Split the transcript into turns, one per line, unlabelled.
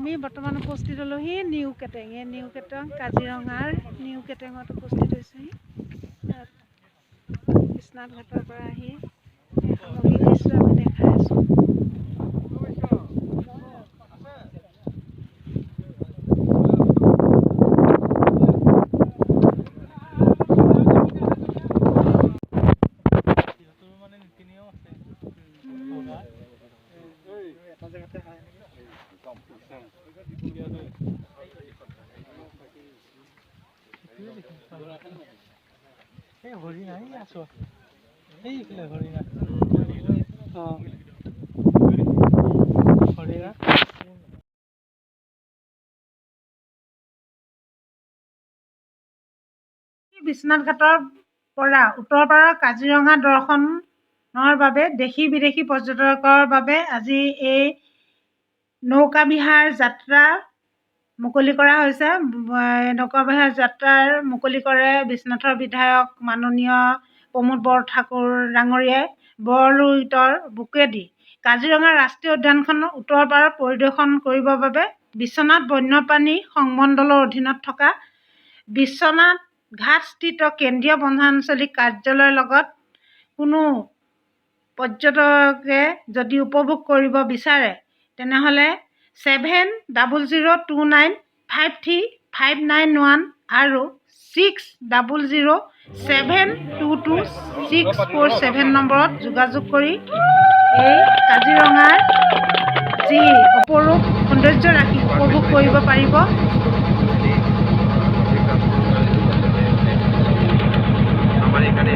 আমি বৰ্তমান উপস্থিত হ'লোহি নিউ কেটেং। এই নিউ কেটেং কাজিৰঙাৰ নিউ কেটেঙত উপস্থিত হৈছোঁহি। তাত বিশ্বনাথ ঘাটৰ পৰা আহি এই সামগ্ৰিক দৃশ্য আমি দেখাই আছোঁ।
হৰিণা আছো এইফালে হৰিণা হৰিণা
বিশ্বনাথ ঘাটৰ পৰা উত্তৰপাৰৰ কাজিৰঙা দৰ্শনৰ বাবে দেশী বিদেশী পৰ্যটকৰ বাবে আজি এই নৌকা বিহাৰ যাত্ৰা মুকলি কৰা হৈছে। নৌকা বিহাৰ যাত্ৰাৰ মুকলি কৰে বিশ্বনাথৰ বিধায়ক মাননীয় প্ৰমোদ বৰঠাকুৰ ডাঙৰীয়াই বৰলুইতৰ বুকেদি কাজিৰঙা ৰাষ্ট্ৰীয় উদ্যানখন উত্তৰপাৰত পৰিদৰ্শন কৰিবৰ বাবে বিশ্বনাথ বন্যপ্ৰাণী সংমণ্ডলৰ অধীনত থকা বিশ্বনাথ ঘাটস্থিত কেন্দ্ৰীয় বনাঞ্চলিক কাৰ্যালয়ৰ লগত কোনো পৰ্যটকে যদি উপভোগ কৰিব বিচাৰে তেনেহ'লে 7002953591 আৰু 6007222647 নম্বৰত যোগাযোগ কৰি এই কাজিৰঙাৰ যি অপৰূপ সৌন্দৰ্য ৰাশি উপভোগ কৰিব পাৰিব।
এখানে